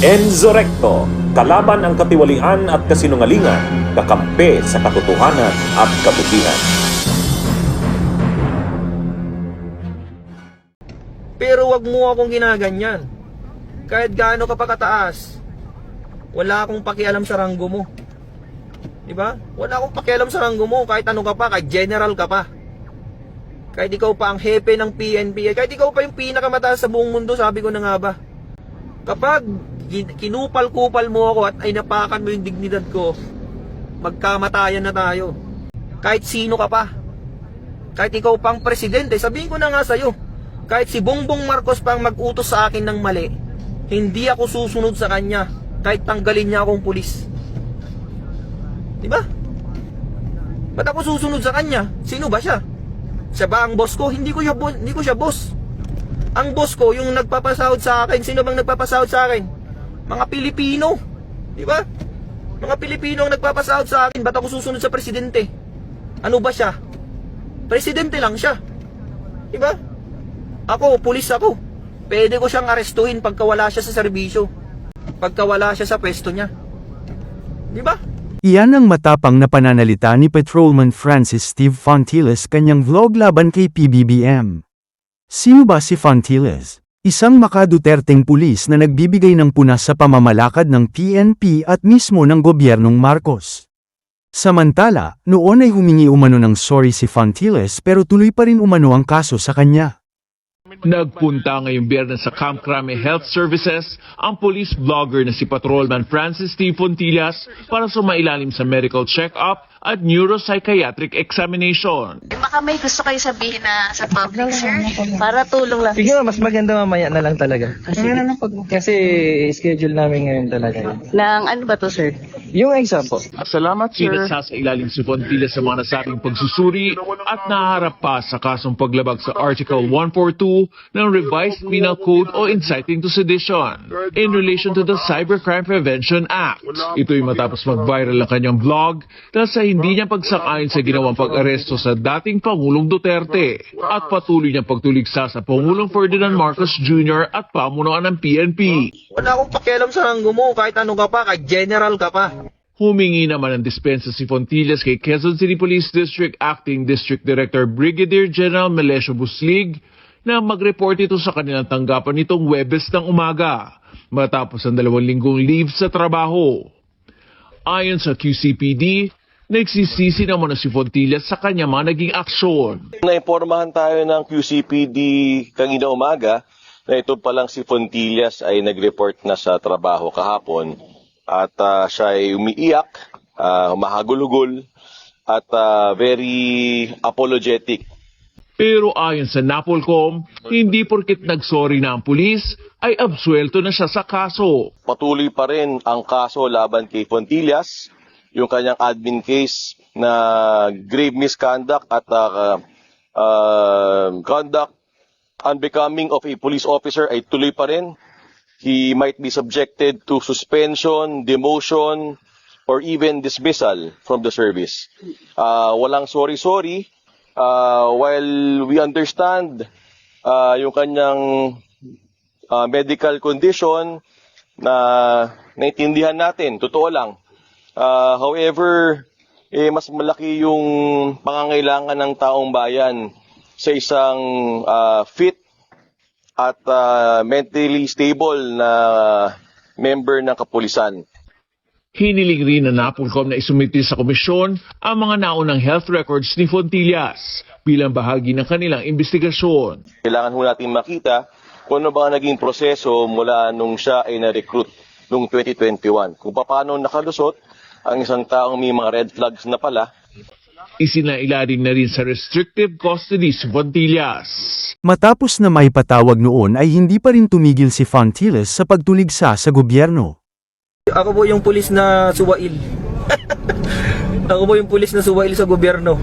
Enzo Recto, kalaban ang katiwalian at kasinungalingan, kakampi sa katotohanan at kabutihan. Pero wag mo akong ginaganyan. Kahit gaano ka pa kataas, wala akong pakialam sa ranggo mo. Diba? Wala akong pakialam sa ranggo mo. Kahit ano ka pa, kahit general ka pa. Kahit ikaw pa ang hepe ng PNP, kahit ikaw pa yung pinakamataas sa buong mundo, sabi ko na nga ba. Kapag kinupal-kupal mo ako at ay napakan mo yung dignidad ko, magkamatayan na tayo. Kahit sino ka pa. Kahit ikaw pang presidente, sabihin ko na nga sa'yo, kahit si Bongbong Marcos pang mag-utos sa akin ng mali, hindi ako susunod sa kanya kahit tanggalin niya akong pulis. Diba? Ba't ako susunod sa kanya? Sino ba siya? Siya ba ang boss ko? Hindi ko siya boss. Ang boss ko, yung nagpapasahod sa akin. Sino bang nagpapasahod sa akin? Mga Pilipino. Diba? Mga Pilipino ang nagpapasahod sa akin. Ba't ako susunod sa presidente? Ano ba siya? Presidente lang siya. Diba? Ako, pulis ako. Pwede ko siyang arestuhin pagka wala siya sa serbisyo. Pagka wala siya sa pwesto niya. Diba? Iyan ang matapang na pananalita ni Patrolman Francis Steve Fontiles kanyang vlog laban kay PBBM. Sino ba si Fontiles? Isang maka-Duterteng pulis na nagbibigay ng punas sa pamamalakad ng PNP at mismo ng gobyernong Marcos. Samantala, noon ay humingi umano ng sorry si Fontiles pero tuloy pa rin umano ang kaso sa kanya. Nagpunta ngayong Biyernes sa Camp Crame Health Services ang police vlogger na si Patrolman Francis T. Fontillas para sumailalim sa medical check-up at neuropsychiatric examination. Baka may gusto kayo sabihin na sa public, sir? Para tulong lang. Sige, mas maganda mamaya na lang talaga. Kasi schedule namin ngayon talaga. Nang ano ba to, sir? Yung exam po. Salamat, sir. Pinagsasailalim si Fontillas sa mga nasabing pagsusuri at naharap pa sa kasong paglabag sa Article 142 ng Revised Penal Code o Inciting to Sedition in relation to the Cybercrime Prevention Act. Ito'y matapos mag-viral ang kanyang vlog dahil sa hindi niya pagsang-ayon sa ginawang pag-aresto sa dating Pangulong Duterte at patuloy niyang pagtuligsa sa Pangulong Ferdinand Marcos Jr. at pamunuan ng PNP. Wala akong pakialam sa ranggo mo, kahit ano ka pa, kahit general ka pa. Humingi naman ng dispensa si Fontillas kay Quezon City Police District Acting District Director Brigadier General Melesio Buslig na mag-report ito sa kanilang tanggapan nitong Huwebes ng umaga matapos ang 2 linggong leave sa trabaho. Ayon sa QCPD, nagsisisi naman si Fontillas sa kanya mga naging aksyon. Naimpormahan tayo ng QCPD kanina umaga na ito palang si Fontillas ay nag-report na sa trabaho kahapon at siya ay umiiyak, humahagulugol at very apologetic. Pero ayon sa NAPOLCOM, hindi porkit nagsorry na ang pulis ay absuelto na siya sa kaso. Patuloy pa rin ang kaso laban kay Fontillas, yung kanyang admin case na grave misconduct at conduct unbecoming of a police officer ay tuloy pa rin. He might be subjected to suspension, demotion, or even dismissal from the service. Walang sorry-sorry. While we understand yung kanyang medical condition na naintindihan natin, totoo lang. However, mas malaki yung pangangailangan ng taong bayan sa isang fit at mentally stable na member ng kapulisan. Hiniling rin na NAPOLCOM na isumiti sa komisyon ang mga naunang health records ni Fontillas bilang bahagi ng kanilang investigasyon. Kailangan ho natin makita kung ano ba ang naging proseso mula nung siya ay na-recruit noong 2021. Kung paano nakalusot ang isang taong may mga red flags na pala. Isinailalim na rin sa restrictive custody si Fontillas. Matapos na may patawag noon ay hindi pa rin tumigil si Fontiles sa pagtuligsa sa gobyerno. Ako po yung pulis na suwail. Ako po yung pulis na suwail sa gobyerno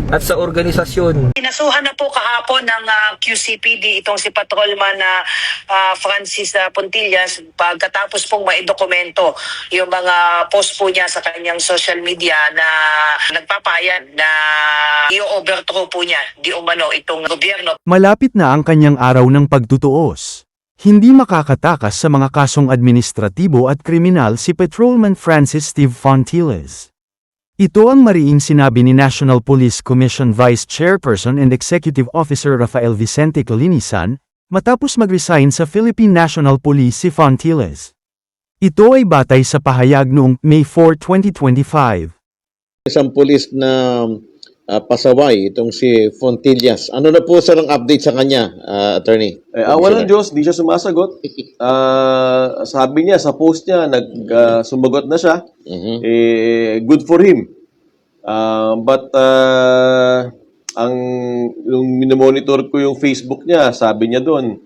at sa organisasyon. Kinasuhan na po kahapon ng QCPD itong si Patrolman na Francis Fontillas pagkatapos pong maidokumento yung mga post po niya sa kanyang social media na nagpapayan na i-overthrow po niya di umano itong gobyerno. Malapit na ang kanyang araw ng pagtutuos. Hindi makakatakas sa mga kasong administratibo at kriminal si Patrolman Francis Steve Fontiles. Ito ang mariing sinabi ni National Police Commission Vice Chairperson and Executive Officer Rafael Vicente Calinisan, matapos mag-resign sa Philippine National Police si Fontiles. Ito ay batay sa pahayag noong May 4, 2025. Isang pulis na pasaway, itong si Fontillas. Ano na po sir ang update sa kanya, attorney? Walang Diyos, di siya sumasagot. Sabi niya sa post niya, sumagot na siya. Good for him. But yung minomonitor ko yung Facebook niya, sabi niya doon,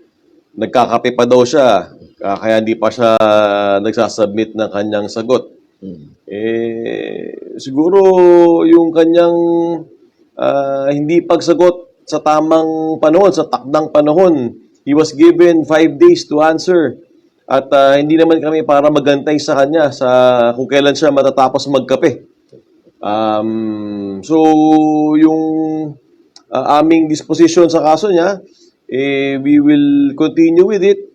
nagkakape pa daw siya. Kaya hindi pa siya nagsasubmit ng kanyang sagot. Siguro yung kanyang hindi pagsagot sa tamang panahon, sa takdang panahon. He was given 5 days to answer. At hindi naman kami para magantay sa kanya sa kung kailan siya matatapos magkape. So, yung aming disposition sa kaso niya, we will continue with it.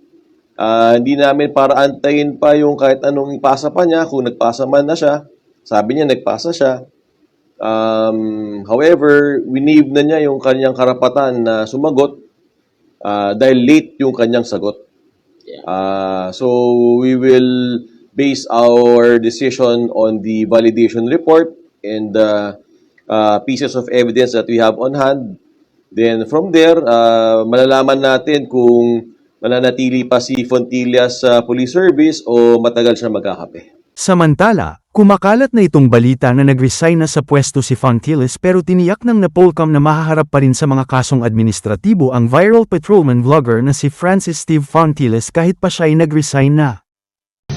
Hindi namin para antayin pa yung kahit anong ipasa pa niya. Kung nagpasa man na siya, sabi niya nagpasa siya. However, winave na niya yung kanyang karapatan na sumagot dahil late yung kanyang sagot. So, we will base our decision on the validation report and the pieces of evidence that we have on hand. Then, from there, malalaman natin kung mananatili pa si Fontillas sa police service o matagal siya magkakape. Samantala, kumakalat na itong balita na nag-resign na sa pwesto si Fontiles pero tiniyak ng Napolcom na mahaharap pa rin sa mga kasong administratibo ang viral patrolman vlogger na si Francis Steve Fontiles kahit pa siya ay nag-resign na.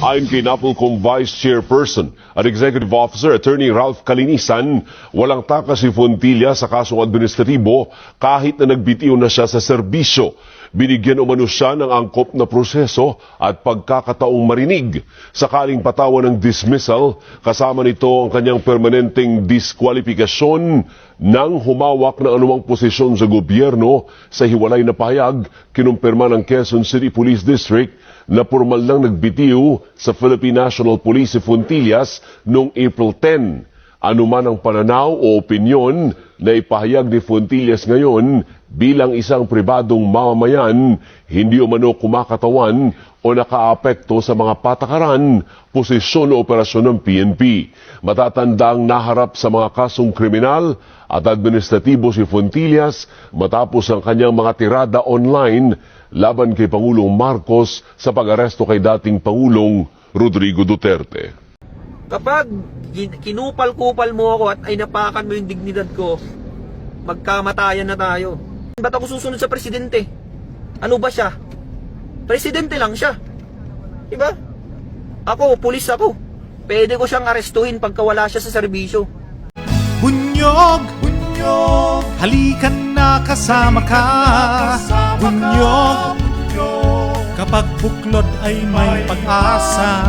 Ayon kay Napolcom Vice Chairperson at Executive Officer Attorney Ralph Calinisan, walang takas si Fontilla sa kasong administratibo kahit na nagbitiw na siya sa serbisyo. Binigyan umano siya ng angkop na proseso at pagkakataong marinig. Sakaling patawan ng dismissal, kasama nito ang kanyang permanenteng diskwalifikasyon nang humawak ng anumang posisyon sa gobyerno. Sa hiwalay na pahayag, kinumpirma ng Quezon City Police District na formal lang nagbitiw sa Philippine National Police si Fontillas noong April 10. Anuman ang pananaw o opinyon na ipahayag ni Fontillas ngayon bilang isang pribadong mamamayan, hindi umano kumakatawan o nakaapekto sa mga patakaran, posisyon o operasyon ng PNP. Matatandang naharap sa mga kasong kriminal at administratibo si Fontillas matapos ang kanyang mga tirada online laban kay Pangulong Marcos sa pag-aresto kay dating Pangulong Rodrigo Duterte. Kapag kinupal-kupal mo ako at ay napakan mo yung dignidad ko, magkamatayan na tayo. Ba't ako susunod sa presidente? Ano ba siya? Presidente lang siya. Diba? Ako, pulis ako. Pwede ko siyang arestuhin pagka wala siya sa serbisyo. Bunyog, bunyog, halikan na kasama ka. Bunyog, kapag buklod ay may pag-asa.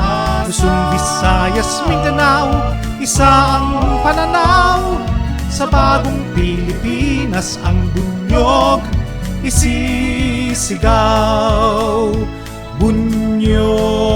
Luzon, Visayas, Mindanao, isa ang pananaw. Sa bagong Pilipinas ang bunyog isisigaw. Bunyog.